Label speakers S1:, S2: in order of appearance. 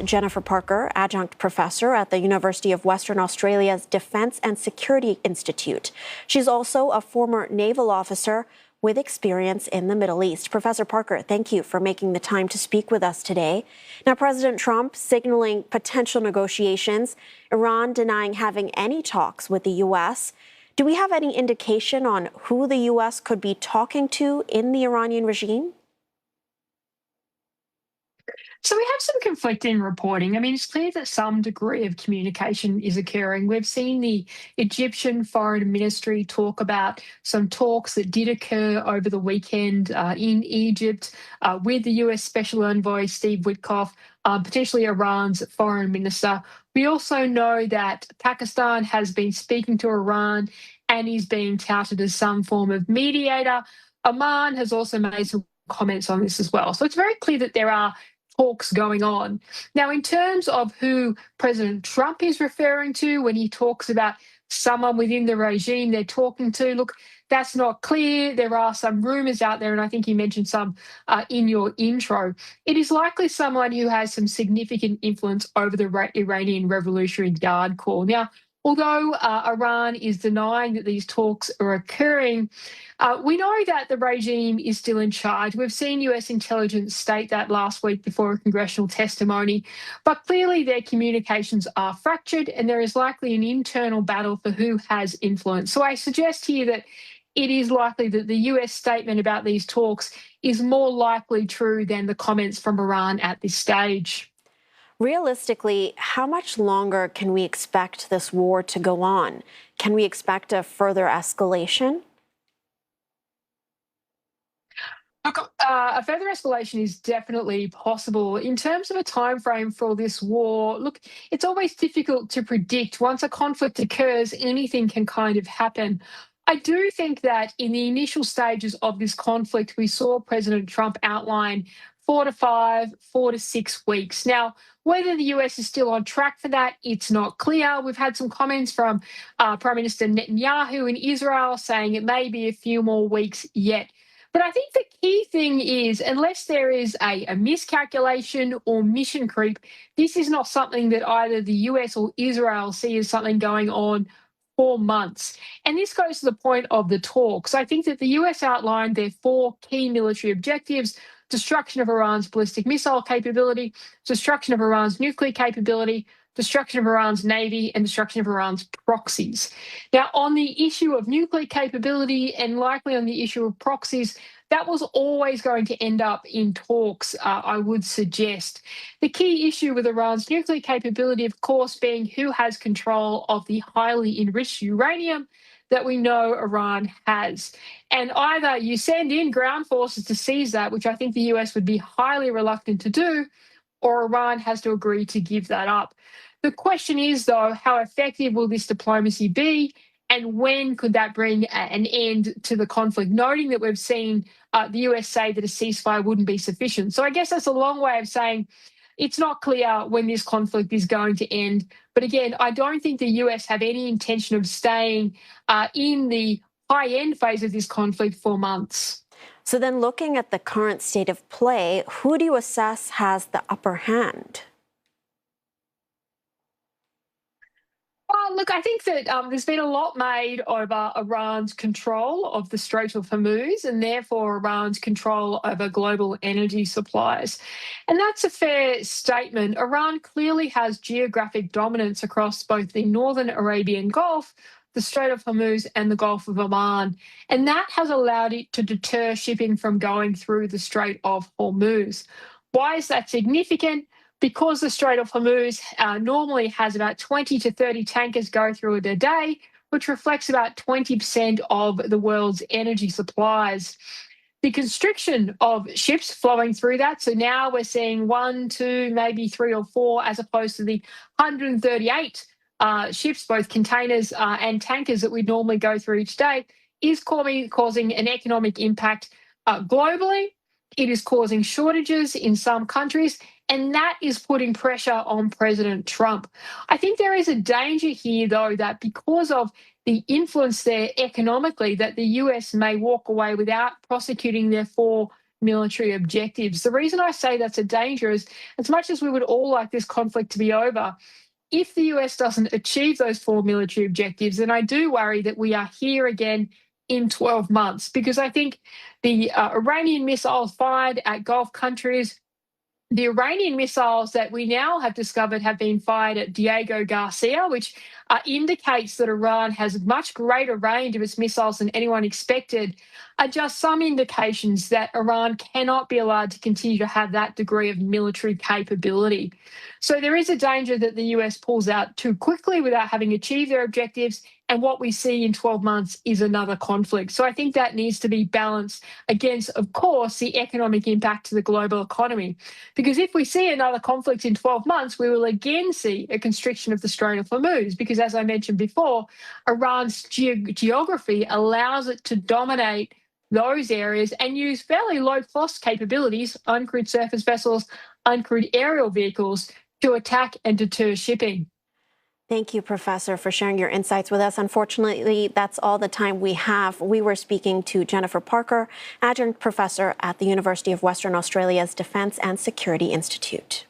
S1: Jennifer Parker, adjunct professor at the University of Western Australia's Defence and Security Institute. She's also a former naval officer with experience in the Middle East. Professor Parker, thank you for making the time to speak with us today. Now, President Trump signaling potential negotiations, Iran denying having any talks with the U.S. Do we have any indication on who the U.S. could be talking to in the Iranian regime?
S2: So we have some conflicting reporting. I mean, it's clear that some degree of communication is occurring. We've seen the Egyptian Foreign Ministry talk about some talks that did occur over the weekend in Egypt with the US Special Envoy Steve Witkoff, potentially Iran's foreign minister. We also know that Pakistan has been speaking to Iran and is being touted as some form of mediator. Oman has also made some comments on this as well. So it's very clear that there are talks going on. Now, in terms of who President Trump is referring to when he talks about someone within the regime they're talking to, look, that's not clear. There are some rumors out there, and I think you mentioned some in your intro. It is likely someone who has some significant influence over the Iranian Revolutionary Guard Corps. Now, although Iran is denying that these talks are occurring, we know that the regime is still in charge. We've seen US intelligence state that last week before a congressional testimony, but clearly their communications are fractured and there is likely an internal battle for who has influence. So I suggest here that it is likely that the US statement about these talks is more likely true than the comments from Iran at this stage.
S1: Realistically, how much longer can we expect this war to go on? Can we expect a further escalation?
S2: Look, a further escalation is definitely possible. In terms of a time frame for this war, look, it's always difficult to predict. Once a conflict occurs, anything can kind of happen. I do think that in the initial stages of this conflict, we saw President Trump outline 4 to 6 weeks. Now, whether the US is still on track for that, it's not clear. We've had some comments from Prime Minister Netanyahu in Israel saying it may be a few more weeks yet. But I think the key thing is, unless there is a miscalculation or mission creep, this is not something that either the US or Israel see as something going on for months. And this goes to the point of the talks. I think that the US outlined their 4 key military objectives: destruction of Iran's ballistic missile capability, destruction of Iran's nuclear capability, destruction of Iran's navy, and destruction of Iran's proxies. Now, on the issue of nuclear capability and likely on the issue of proxies, that was always going to end up in talks, I would suggest. The key issue with Iran's nuclear capability, of course, being who has control of the highly enriched uranium that we know Iran has. And either you send in ground forces to seize that, which I think the US would be highly reluctant to do, or Iran has to agree to give that up. The question is, though, how effective will this diplomacy be, and when could that bring an end to the conflict, noting that we've seen the US say that a ceasefire wouldn't be sufficient. So I guess that's a long way of saying it's not clear when this conflict is going to end. But again, I don't think the US have any intention of staying in the high-end phase of this conflict for months.
S1: So then, looking at the current state of play, who do you assess has the upper hand?
S2: Look, I think that there's been a lot made over Iran's control of the Strait of Hormuz and therefore Iran's control over global energy supplies. And that's a fair statement. Iran clearly has geographic dominance across both the northern Arabian Gulf, the Strait of Hormuz, and the Gulf of Oman. And that has allowed it to deter shipping from going through the Strait of Hormuz. Why is that significant? Because the Strait of Hormuz normally has about 20 to 30 tankers go through it a day, which reflects about 20% of the world's energy supplies. The constriction of ships flowing through that, so now we're seeing 1, 2, maybe 3 or 4, as opposed to the 138 ships, both containers and tankers that we normally go through each day, is causing an economic impact globally. It is causing shortages in some countries, and that is putting pressure on President Trump. I think there is a danger here, though, that because of the influence there economically, that the US may walk away without prosecuting their 4 military objectives. The reason I say that's a danger is, as much as we would all like this conflict to be over, if the US doesn't achieve those 4 military objectives, then I do worry that we are here again in 12 months, because I think the Iranian missiles fired at Gulf countries, the Iranian missiles that we now have discovered have been fired at Diego Garcia, which indicates that Iran has much greater range of its missiles than anyone expected, are just some indications that Iran cannot be allowed to continue to have that degree of military capability. So there is a danger that the US pulls out too quickly without having achieved their objectives. And what we see in 12 months is another conflict. So I think that needs to be balanced against, of course, the economic impact to the global economy. Because if we see another conflict in 12 months, we will again see a constriction of the Strait of Hormuz. Because as I mentioned before, Iran's geography allows it to dominate those areas and use fairly low-cost capabilities, uncrewed surface vessels, uncrewed aerial vehicles, to attack and deter shipping.
S1: Thank you, Professor, for sharing your insights with us. Unfortunately, that's all the time we have. We were speaking to Jennifer Parker, adjunct professor at the University of Western Australia's Defence and Security Institute.